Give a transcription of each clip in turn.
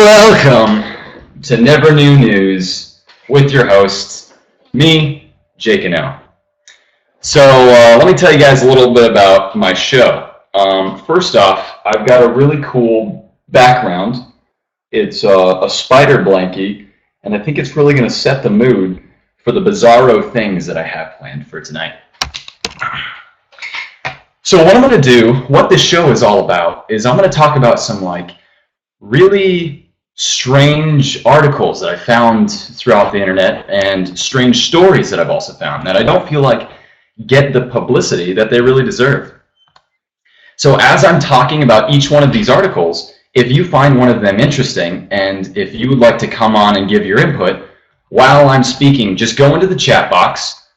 Welcome to Never New News with your hosts, me, Jake and O. So let me tell you guys a little bit about my show. First off, I've got a really cool background. It's a spider blankie, and I think it's really going to set the mood for the bizarro things that I have planned for tonight. So what I'm going to do, what this show is all about, is I'm going to talk about some really strange articles that I found throughout the internet and strange stories that I've also found that I don't feel like get the publicity that they really deserve. So as I'm talking about each one of these articles, if you find one of them interesting and if you would like to come on and give your input while I'm speaking, just go into the chat box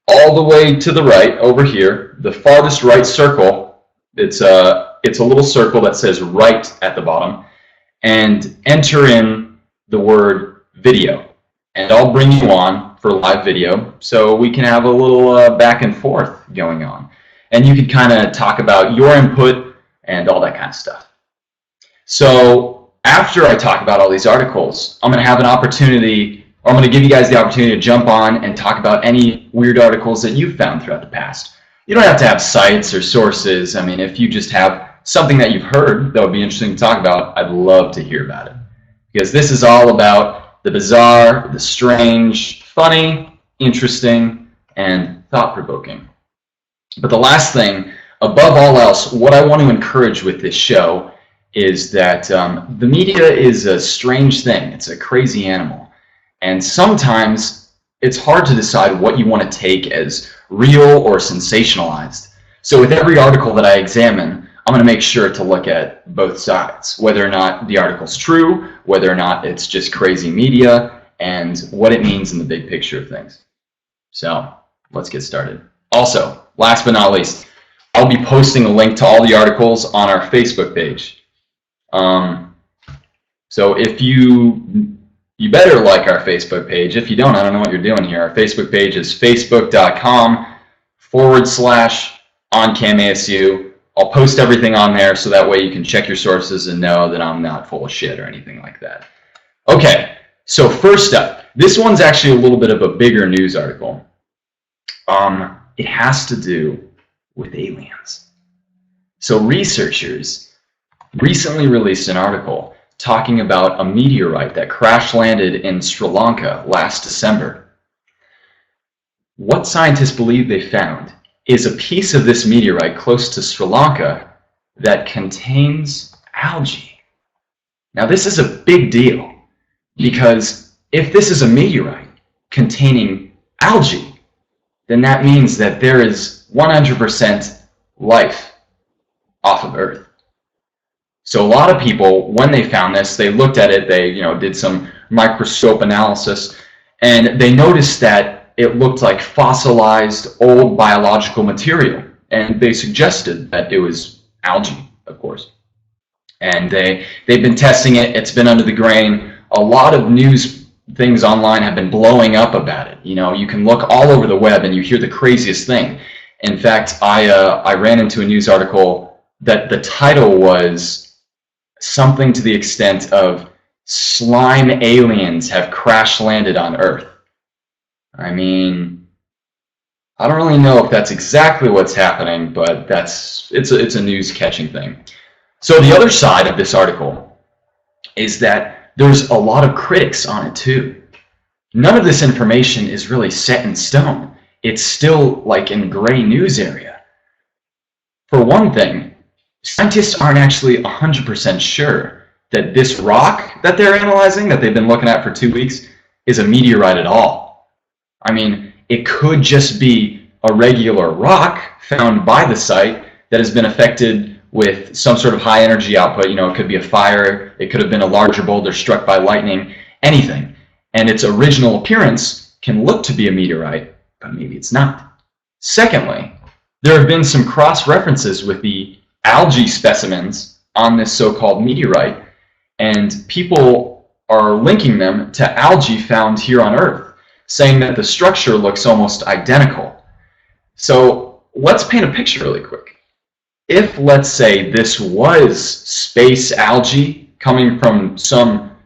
all the way to the right over here, the farthest right circle. It's a little circle that says right at the bottom, and enter in the word video, and I'll bring you on for live video so we can have a little back and forth going on, and you can kind of talk about your input and all that kind of stuff. So after I talk about all these articles, I'm going to have an opportunity, or I'm going to give you guys the opportunity to jump on and talk about any weird articles that you've found throughout the past. You don't have to have sites or sources. I mean, if you just have something that you've heard that would be interesting to talk about, I'd love to hear about it. Because this is all about the bizarre, the strange, funny, interesting, and thought-provoking. But the last thing, above all else, what I want to encourage with this show is that the media is a strange thing. It's a crazy animal. And sometimes it's hard to decide what you want to take as real or sensationalized. So with every article that I examine, I'm going to make sure to look at both sides, whether or not the article's true, whether or not it's just crazy media, and what it means in the big picture of things. So let's get started. Also, last but not least, I'll be posting a link to all the articles on our Facebook page. So if you better like our Facebook page. If you don't, I don't know what you're doing here. Our Facebook page is facebook.com/OnCamASU. I'll post everything on there so that way you can check your sources and know that I'm not full of shit or anything like that. Okay, so first up, this one's actually a little bit of a bigger news article. It has to do with aliens. So researchers recently released an article talking about a meteorite that crash landed in Sri Lanka last December. What scientists believe they found is a piece of this meteorite close to Sri Lanka that contains algae. Now this is a big deal because if this is a meteorite containing algae, then that means that there is 100% life off of Earth. So a lot of people, when they found this, they looked at it, they did some microscope analysis, and they noticed that it looked like fossilized old biological material, and they suggested that it was algae, of course. And they've been testing it. It's been under the grain. A lot of news things online have been blowing up about it. You can look all over the web and you hear the craziest thing. In fact, I ran into a news article that the title was something to the extent of "Slime aliens have crash landed on Earth." I mean, I don't really know if that's exactly what's happening, but it's a news catching thing. So the other side of this article is that there's a lot of critics on it too. None of this information is really set in stone. It's still like in gray news area. For one thing, scientists aren't actually 100% sure that this rock that they're analyzing, that they've been looking at for 2 weeks, is a meteorite at all. I mean, it could just be a regular rock found by the site that has been affected with some sort of high energy output. It could be a fire, it could have been a larger boulder struck by lightning, anything. And its original appearance can look to be a meteorite, but maybe it's not. Secondly, there have been some cross-references with the algae specimens on this so-called meteorite, and people are linking them to algae found here on Earth, saying that the structure looks almost identical. So let's paint a picture really quick. If, let's say, this was space algae coming from some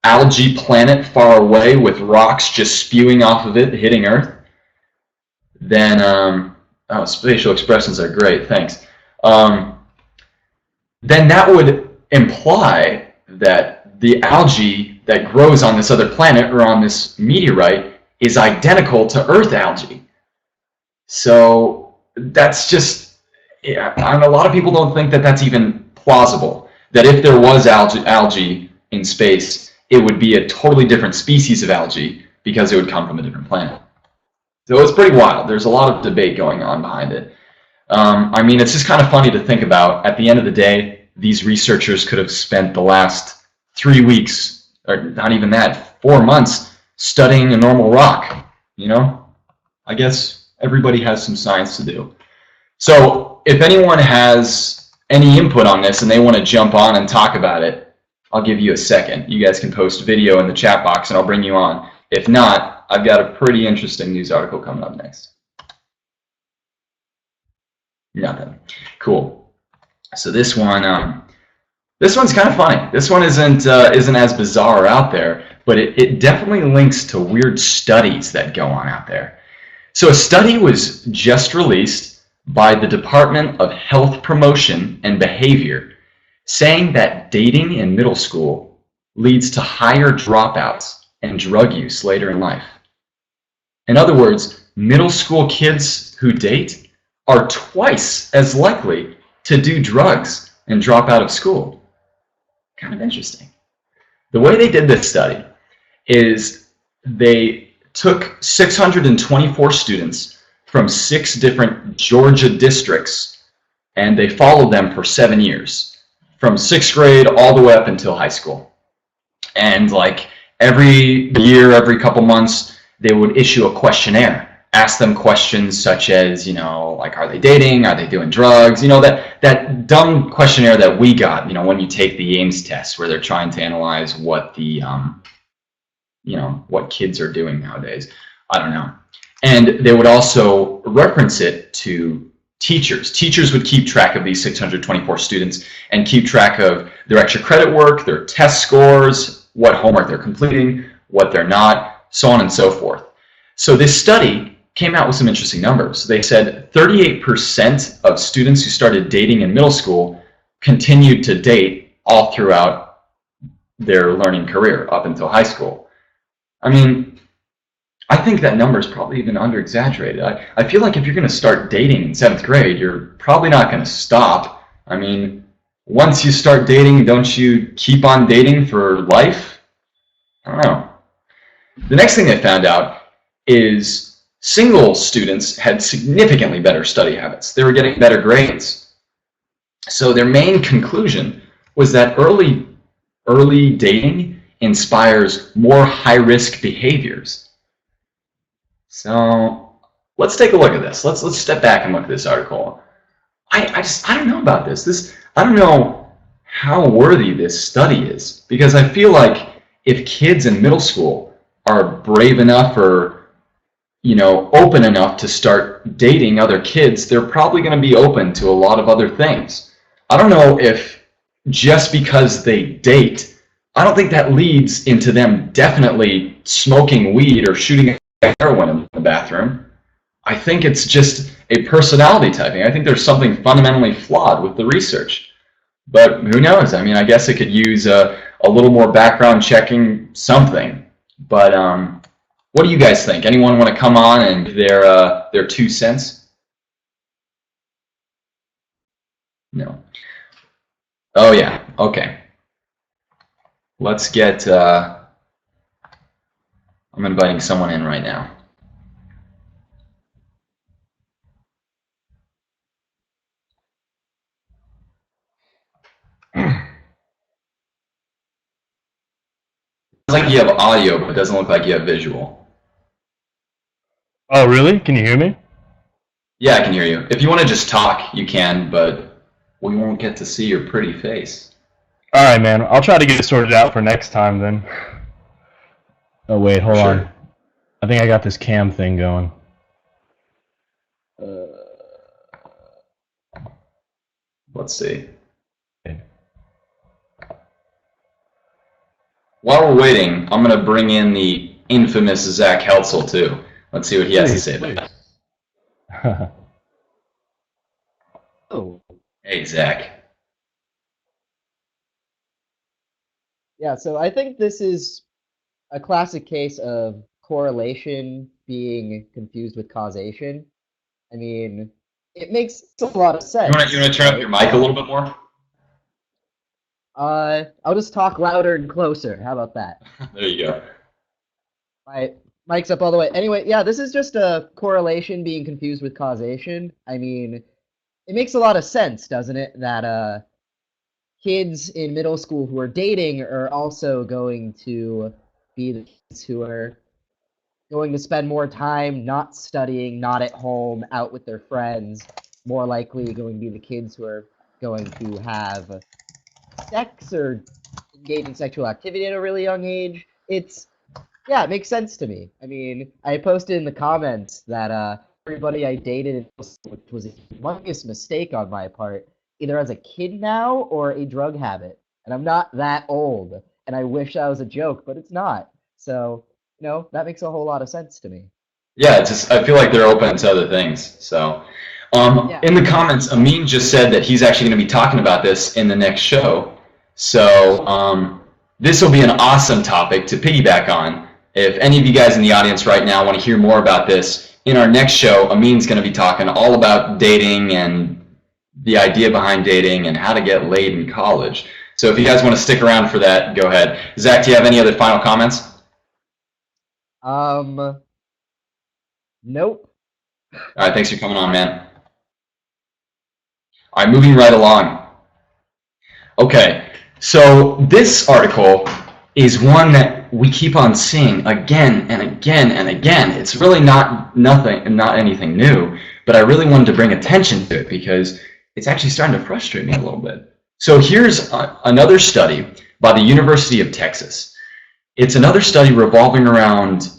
algae planet far away with rocks just spewing off of it, hitting Earth, then, oh, spatial expressions are great, thanks. Then that would imply that the algae that grows on this other planet or on this meteorite is identical to Earth algae. So that's just, yeah, and a lot of people don't think that that's even plausible, that if there was algae in space, it would be a totally different species of algae because it would come from a different planet. So it's pretty wild. There's a lot of debate going on behind it. I mean, it's just kind of funny to think about. At the end of the day, these researchers could have spent the last 3 weeks, or not even that, 4 months studying a normal rock, you know? I guess everybody has some science to do. So if anyone has any input on this and they want to jump on and talk about it, I'll give you a second. You guys can post video in the chat box and I'll bring you on. If not, I've got a pretty interesting news article coming up next. Nothing. Cool. So this one's kind of funny. This one isn't as bizarre out there, but it definitely links to weird studies that go on out there. So a study was just released by the Department of Health Promotion and Behavior, saying that dating in middle school leads to higher dropouts and drug use later in life. In other words, middle school kids who date are twice as likely to do drugs and drop out of school. Kind of interesting. The way they did this study is they took 624 students from 6 different Georgia districts and they followed them for 7 years, from 6th grade all the way up until high school. And like every year, every couple months, they would issue a questionnaire. Ask them questions such as, you know, like, are they dating? Are they doing drugs? You know, that dumb questionnaire that we got, you know, when you take the Ames test, where they're trying to analyze what the, you know, what kids are doing nowadays. I don't know. And they would also reference it to teachers. Teachers would keep track of these 624 students and keep track of their extra credit work, their test scores, what homework they're completing, what they're not, so on and so forth. So this study came out with some interesting numbers. They said 38% of students who started dating in middle school continued to date all throughout their learning career up until high school. I mean, I think that number is probably even under-exaggerated. I feel like if you're going to start dating in 7th grade, you're probably not going to stop. I mean, once you start dating, don't you keep on dating for life? I don't know. The next thing they found out is single students had significantly better study habits. They were getting better grades. So their main conclusion was that early dating inspires more high-risk behaviors. So let's take a look at this. Let's step back and look at this article. I don't know about this. I don't know how worthy this study is, because I feel like if kids in middle school are brave enough or, you know, open enough to start dating other kids, they're probably going to be open to a lot of other things. I don't know if just because they date, I don't think that leads into them definitely smoking weed or shooting heroin in the bathroom. I think it's just a personality typing. I think there's something fundamentally flawed with the research. But who knows? I mean, I guess it could use a little more background checking, something. But what do you guys think? Anyone want to come on and give their 2 cents? No. Oh yeah. Okay. Let's get. I'm inviting someone in right now. Sounds like you have audio, but it doesn't look like you have visual. Oh, really? Can you hear me? Yeah, I can hear you. If you want to just talk, you can, but we won't get to see your pretty face. All right, man. I'll try to get it sorted out for next time then. Oh, wait, hold on. I think I got this cam thing going. Let's see. Okay. while we're waiting, I'm going to bring in the infamous Zach Heltzel, too. Let's see what he has to say about it. Oh. Hey, Zach. Yeah, so I think this is a classic case of correlation being confused with causation. I mean, it makes a lot of sense. You want to turn up your mic a little bit more? I'll just talk louder and closer. How about that? There you go. My mic's up all the way. Anyway, yeah, this is just a correlation being confused with causation. I mean, it makes a lot of sense, doesn't it, that kids in middle school who are dating are also going to be the kids who are going to spend more time not studying, not at home, out with their friends, more likely going to be the kids who are going to have sex or engage in sexual activity at a really young age. Yeah, it makes sense to me. I mean, I posted in the comments that everybody I dated, which was a humongous mistake on my part, either has a kid now or a drug habit. And I'm not that old. And I wish that was a joke, but it's not. So, that makes a whole lot of sense to me. Yeah, I feel like they're open to other things. So, in the comments, Amin just said that he's actually going to be talking about this in the next show. So, this will be an awesome topic to piggyback on. If any of you guys in the audience right now want to hear more about this, in our next show, Amin's going to be talking all about dating and the idea behind dating and how to get laid in college. So if you guys want to stick around for that, go ahead. Zach, do you have any other final comments? Nope. All right, thanks for coming on, man. All right, moving right along. Okay, so this article is one that we keep on seeing again and again and again. It's really not anything new, but I really wanted to bring attention to it because it's actually starting to frustrate me a little bit. So here's another study by the University of Texas. It's another study revolving around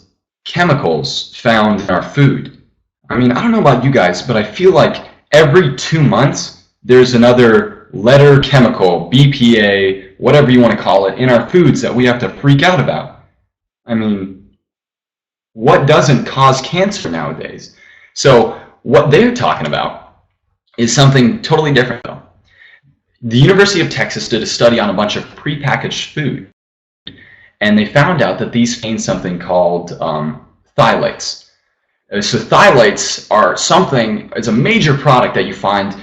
chemicals found in our food. I mean, I don't know about you guys, but I feel like every 2 months there's another letter chemical, BPA, whatever you want to call it, in our foods that we have to freak out about. I mean, what doesn't cause cancer nowadays? So what they're talking about is something totally different, though. The University of Texas did a study on a bunch of prepackaged food, and they found out that these contain something called phthalates. So phthalates are it's a major product that you find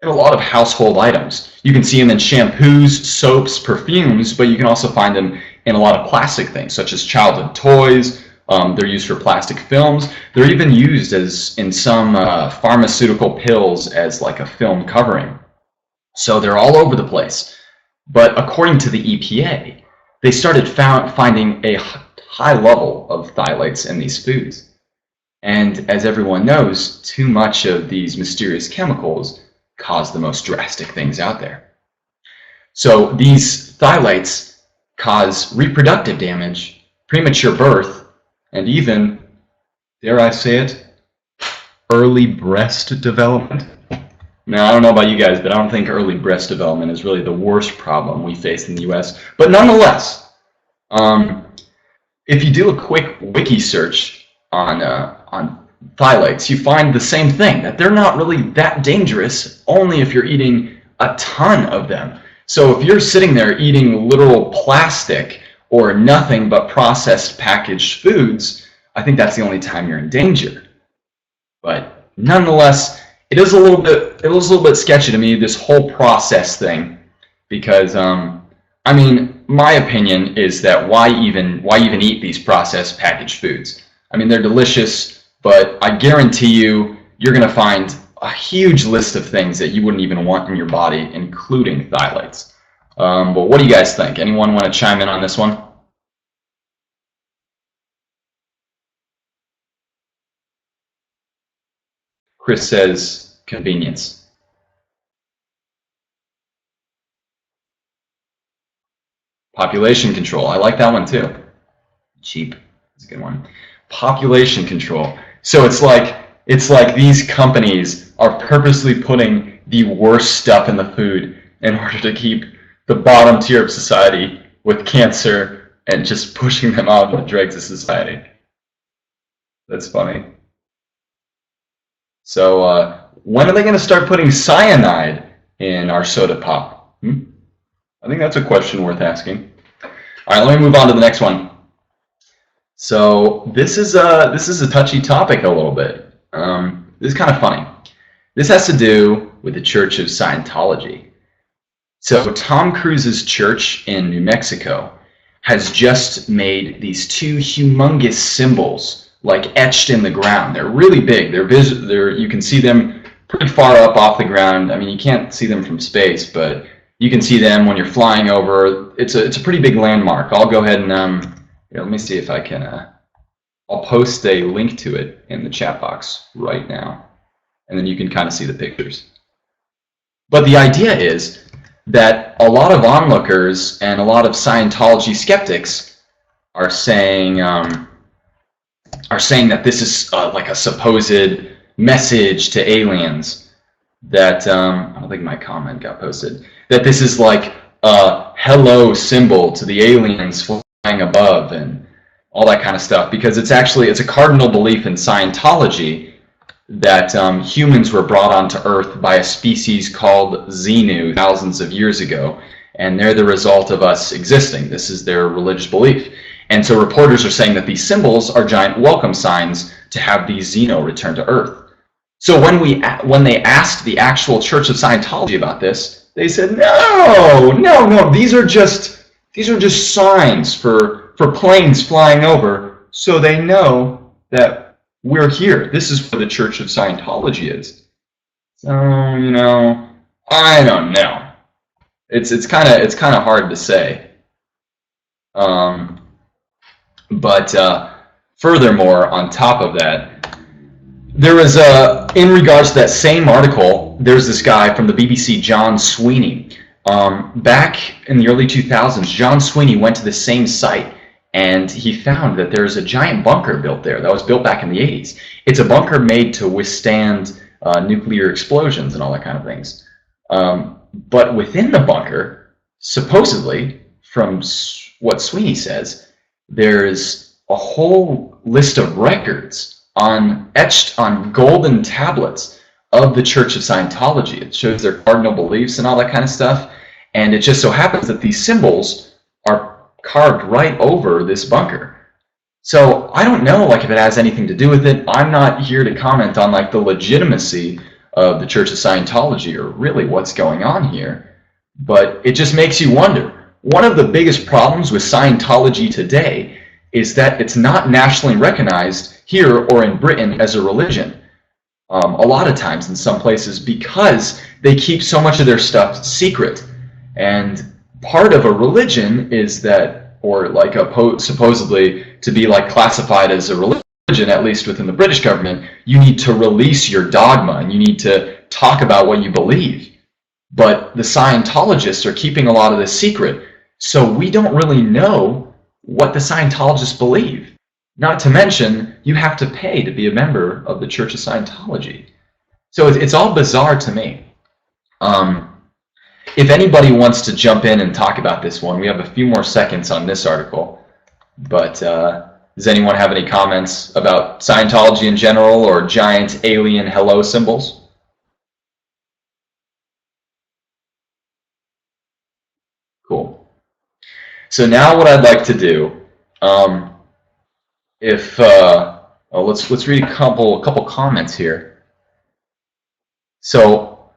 in a lot of household items. You can see them in shampoos, soaps, perfumes, but you can also find them in a lot of plastic things, such as childhood toys. They're used for plastic films. They're even used in some pharmaceutical pills as like a film covering. So they're all over the place. But according to the EPA, they started finding a high level of phthalates in these foods. And as everyone knows, too much of these mysterious chemicals cause the most drastic things out there. So these phthalates cause reproductive damage, premature birth, and even, dare I say it, early breast development. Now, I don't know about you guys, but I don't think early breast development is really the worst problem we face in the US. But nonetheless, if you do a quick wiki search on phthalates, you find the same thing, that they're not really that dangerous, only if you're eating a ton of them. So if you're sitting there eating literal plastic or nothing but processed packaged foods, I think that's the only time you're in danger. But nonetheless, it was a little bit sketchy to me, this whole process thing, because I mean, my opinion is that why even eat these processed packaged foods? I mean, they're delicious, but I guarantee you're going to find a huge list of things that you wouldn't even want in your body, including phthalates. But what do you guys think? Anyone want to chime in on this one? Chris says convenience. Population control. I like that one too. Cheap. That's a good one. Population control. So it's like these companies are purposely putting the worst stuff in the food in order to keep the bottom tier of society with cancer and just pushing them out of the dregs of society. That's funny. So when are they going to start putting cyanide in our soda pop? I think that's a question worth asking. All right, let me move on to the next one. So this is a touchy topic a little bit. This is kind of funny. This has to do with the Church of Scientology. So Tom Cruise's church in New Mexico has just made these two humongous symbols, like etched in the ground. They're really big. You can see them pretty far up off the ground. I mean, you can't see them from space, but you can see them when you're flying over. It's a pretty big landmark. I'll go ahead and here, let me see if I can. I'll post a link to it in the chat box right now, and then you can kind of see the pictures. But the idea is that a lot of onlookers and a lot of Scientology skeptics are saying that this is like a supposed message to aliens. That I don't think my comment got posted. That this is like a hello symbol to the aliens flying above and all that kind of stuff. Because it's a cardinal belief in Scientology that humans were brought onto Earth by a species called Xenu thousands of years ago, and they're the result of us existing. This is their religious belief. And so reporters are saying that these symbols are giant welcome signs to have these Xenu return to Earth. So when they asked the actual Church of Scientology about this, they said, no, these are just signs for planes flying over, so they know that we're here. This is where the Church of Scientology is. So, I don't know. It's kind of hard to say. But furthermore, on top of that, there was in regards to that same article, there's this guy from the BBC, John Sweeney. Back in the early 2000s, John Sweeney went to the same site, and he found that there's a giant bunker built there that was built back in the 80s. It's a bunker made to withstand nuclear explosions and all that kind of things. But within the bunker, supposedly, from what Sweeney says, there's a whole list of records etched on golden tablets of the Church of Scientology. It shows their cardinal beliefs and all that kind of stuff. And it just so happens that these symbols are carved right over this bunker. So I don't know if it has anything to do with it. I'm not here to comment on the legitimacy of the Church of Scientology or really what's going on here. But it just makes you wonder. One of the biggest problems with Scientology today is that it's not nationally recognized here or in Britain as a religion. A lot of times in some places, because they keep so much of their stuff secret. And part of a religion is that, or supposedly to be classified as a religion, at least within the British government, you need to release your dogma and you need to talk about what you believe. But the Scientologists are keeping a lot of this secret, so we don't really know what the Scientologists believe. Not to mention, you have to pay to be a member of the Church of Scientology. So it's all bizarre to me. If anybody wants to jump in and talk about this one, we have a few more seconds on this article. But does anyone have any comments about Scientology in general or giant alien hello symbols? Cool. So now what I'd like to do, let's read a couple comments here. So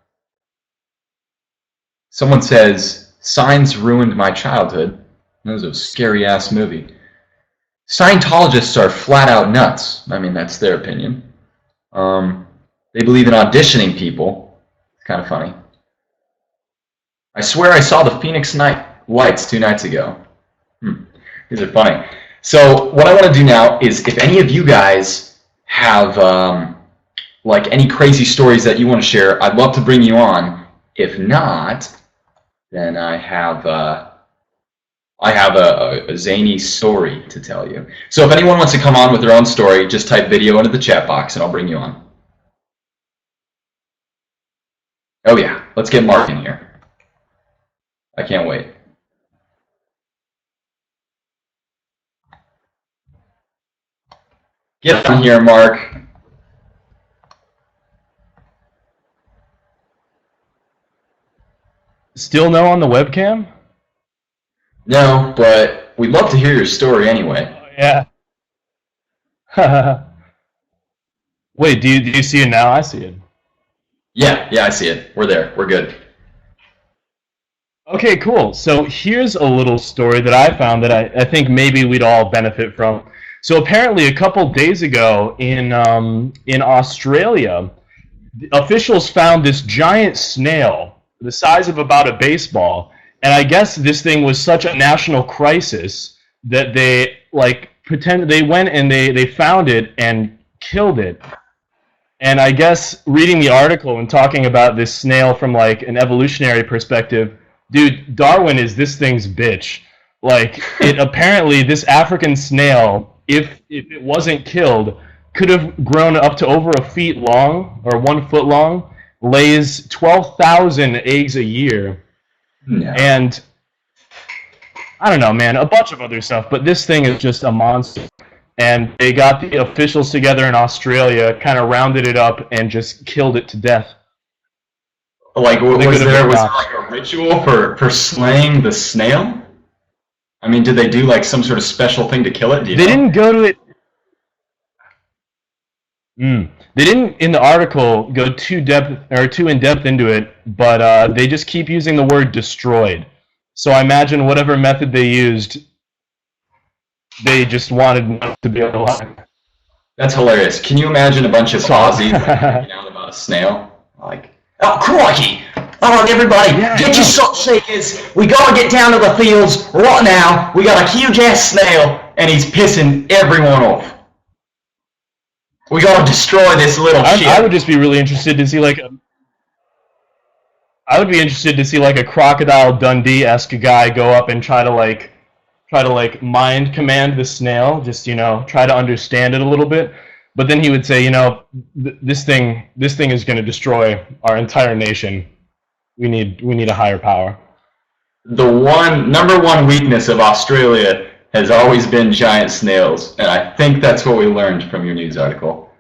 someone says, "Signs ruined my childhood." That was a scary ass movie. Scientologists are flat out nuts. I mean, that's their opinion. They believe in auditioning people. It's kind of funny. I swear I saw the Phoenix Lights 2 nights ago. These are funny. So what I want to do now is, if any of you guys have any crazy stories that you want to share, I'd love to bring you on. If not, then I have a zany story to tell you. So if anyone wants to come on with their own story, just type video into the chat box and I'll bring you on. Oh yeah, let's get Mark in here. I can't wait. Get on here, Mark. Still no on the webcam? No, but we'd love to hear your story anyway. Oh, yeah. Wait, do you see it now? I see it. Yeah, I see it. We're there. We're good. Okay, cool. So here's a little story that I found that I think maybe we'd all benefit from. So apparently a couple days ago in Australia, officials found this giant snail the size of about a baseball. And I guess this thing was such a national crisis that they they went and they found it and killed it. And I guess reading the article and talking about this snail from like an evolutionary perspective, dude, Darwin is this thing's bitch. Like it apparently this African snail, if it wasn't killed, could have grown up to over 1 feet long or 1 foot long, lays 12,000 eggs a year. No. And I don't know, man, a bunch of other stuff, but this thing is just a monster. And they got the officials together in Australia, kind of rounded it up, and just killed it to death. Like, was there like a ritual for slaying the snail? I mean, did they do like some sort of special thing to kill it? They didn't go to it. They didn't in the article go too in depth into it, but they just keep using the word destroyed. So I imagine whatever method they used, they just wanted to be alive. That's hilarious. Can you imagine a bunch of Aussies hanging out about a snail? Like, oh crikey! All right, everybody, get your salt shakers. We gotta get down to the fields right now. We got a huge ass snail, and he's pissing everyone off. We gotta destroy this little shit. I would just be really interested to see like a. I would be interested to see like a Crocodile Dundee-esque guy go up and try to mind command the snail, just try to understand it a little bit. But then he would say, this thing is going to destroy our entire nation. We need a higher power. The number one weakness of Australia has always been giant snails, and I think that's what we learned from your news article.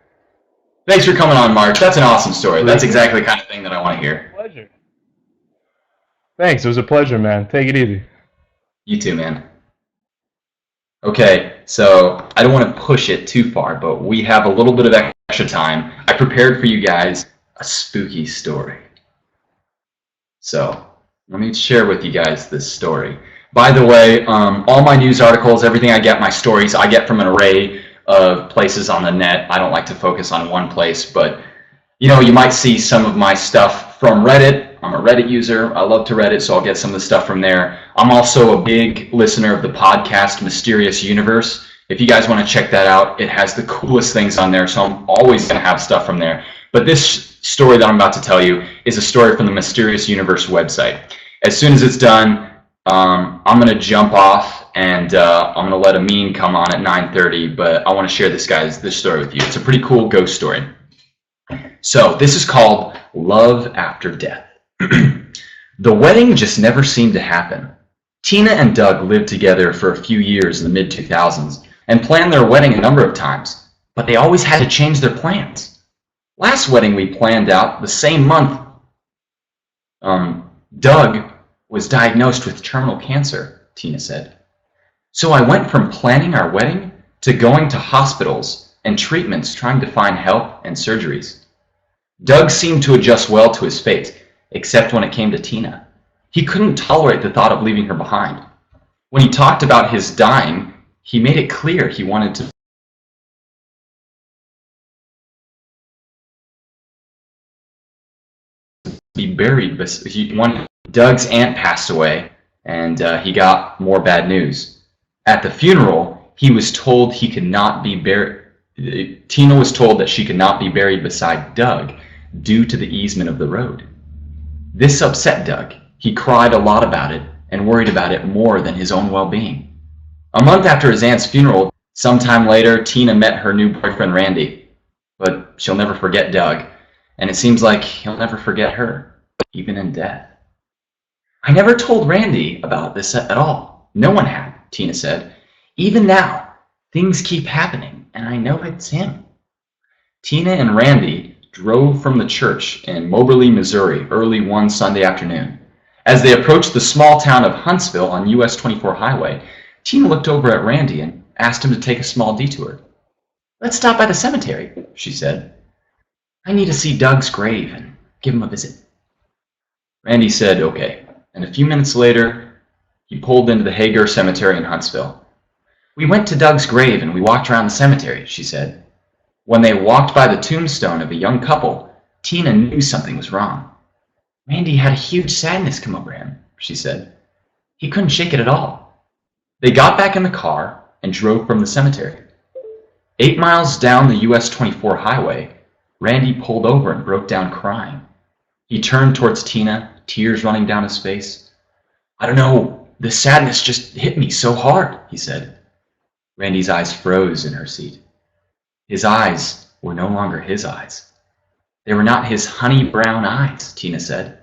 Thanks for coming on, Mark. That's an awesome story. That's exactly the kind of thing that I want to hear. Pleasure. Thanks. It was a pleasure, man. Take it easy. You too, man. Okay, so I don't want to push it too far, but we have a little bit of extra time. I prepared for you guys a spooky story. So let me share with you guys this story. By the way, all my news articles, everything I get, my stories, I get from an array of places on the net. I don't like to focus on one place, but you might see some of my stuff from Reddit. I'm a Reddit user. I love to Reddit, so I'll get some of the stuff from there. I'm also a big listener of the podcast Mysterious Universe. If you guys want to check that out, it has the coolest things on there, so I'm always going to have stuff from there. But this story that I'm about to tell you is a story from the Mysterious Universe website. As soon as it's done, I'm going to jump off, and I'm going to let Amin come on at 9:30, but I want to share this story with you. It's a pretty cool ghost story. So this is called Love After Death. The wedding just never seemed to happen. Tina and Doug lived together for a few years in the mid-2000s and planned their wedding a number of times, but they always had to change their plans. Last wedding we planned out the same month, Doug was diagnosed with terminal cancer, Tina said. So I went from planning our wedding to going to hospitals and treatments trying to find help and surgeries. Doug seemed to adjust well to his fate, except when it came to Tina. He couldn't tolerate the thought of leaving her behind. When he talked about his dying, he made it clear he wanted to be buried. Doug's aunt passed away, and he got more bad news. At the funeral, he was told he could not be buried. Tina was told that she could not be buried beside Doug due to the easement of the road. This upset Doug. He cried a lot about it and worried about it more than his own well-being. A month after his aunt's funeral, sometime later, Tina met her new boyfriend Randy. But she'll never forget Doug, and it seems like he'll never forget her, even in death. I never told Randy about this at all. No one had, Tina said. Even now, things keep happening. and I know it's him. Tina and Randy drove from the church in Moberly, Missouri, early one Sunday afternoon. As they approached the small town of Huntsville on US 24 highway, Tina looked over at Randy and asked him to take a small detour. "Let's stop by the cemetery," she said. "I need to see Doug's grave and give him a visit." Randy said okay, and a few minutes later, he pulled into the Hager Cemetery in Huntsville. "We went to Doug's grave and we walked around the cemetery," she said. When they walked by the tombstone of a young couple, Tina knew something was wrong. "Randy had a huge sadness come over him," she said. "He couldn't shake it at all." They got back in the car and drove from the cemetery. 8 miles down the US 24 highway, Randy pulled over and broke down crying. He turned towards Tina, tears running down his face. "I don't know, the sadness just hit me so hard," he said. Randy's eyes froze in her seat. His eyes were no longer his eyes. They were not his honey brown eyes, Tina said.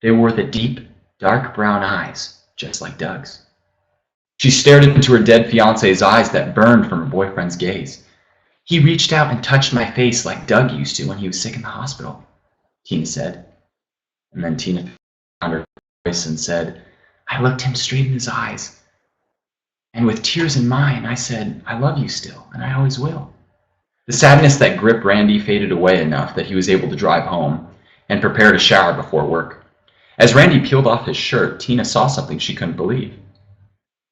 They were the deep, dark brown eyes, just like Doug's. She stared into her dead fiancé's eyes that burned from her boyfriend's gaze. "He reached out and touched my face like Doug used to when he was sick in the hospital," Tina said. And then Tina found her voice and said, "I looked him straight in his eyes. And with tears in mine, I said, I love you still, and I always will." The sadness that gripped Randy faded away enough that he was able to drive home and prepare to shower before work. As Randy peeled off his shirt, Tina saw something she couldn't believe.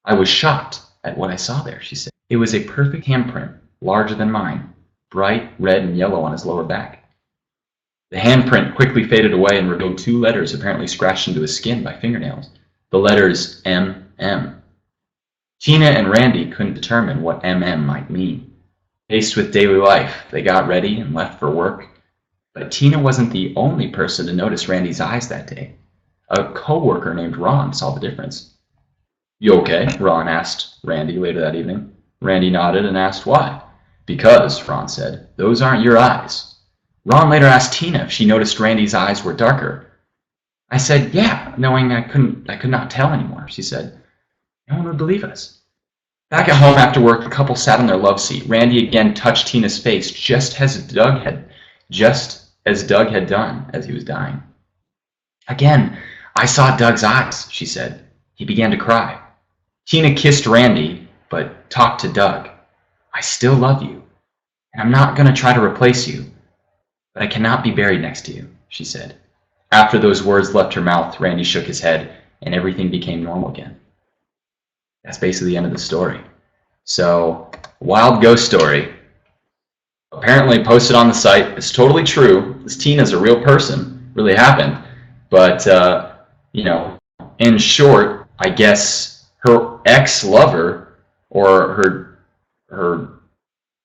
"I was shocked at what I saw there," she said. "It was a perfect handprint, larger than mine, bright red and yellow on his lower back." The handprint quickly faded away and revealed 2 letters apparently scratched into his skin by fingernails. The letters M.M. Tina and Randy couldn't determine what M.M. might mean. Faced with daily life, they got ready and left for work. But Tina wasn't the only person to notice Randy's eyes that day. A co-worker named Ron saw the difference. "You okay?" Ron asked Randy later that evening. Randy nodded and asked why. "Because," Ron said, "those aren't your eyes." Ron later asked Tina if she noticed Randy's eyes were darker. "I said, yeah, knowing I could not tell anymore," she said. "No one would believe us." Back at home after work, the couple sat in their love seat. Randy again touched Tina's face just as Doug had done as he was dying. "Again, I saw Doug's eyes," she said. "He began to cry." Tina kissed Randy, but talked to Doug. "I still love you, and I'm not going to try to replace you, but I cannot be buried next to you," she said. After those words left her mouth, Randy shook his head, and everything became normal again. That's basically the end of the story. So, wild ghost story. Apparently posted on the site. It's totally true. This Tina's a real person. Really happened. But, in short, I guess her ex-lover or her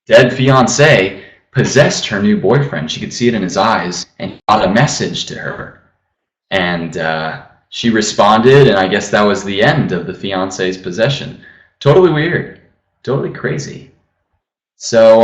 dead fiancé possessed her new boyfriend. She could see it in his eyes and got a message to her. And she responded, and I guess that was the end of the fiancé's possession. Totally weird. Totally crazy. So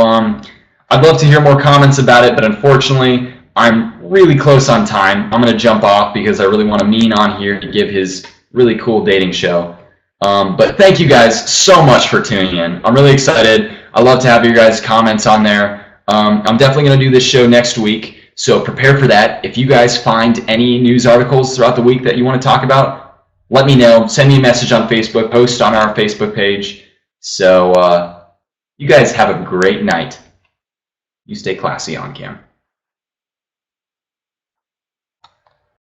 I'd love to hear more comments about it, but unfortunately, I'm really close on time. I'm going to jump off because I really want Amin on here to give his really cool dating show. But thank you guys so much for tuning in. I'm really excited. I love to have your guys' comments on there. I'm definitely going to do this show next week, so prepare for that. If you guys find any news articles throughout the week that you want to talk about, let me know. Send me a message on Facebook, post on our Facebook page. So you guys have a great night. You stay classy on cam.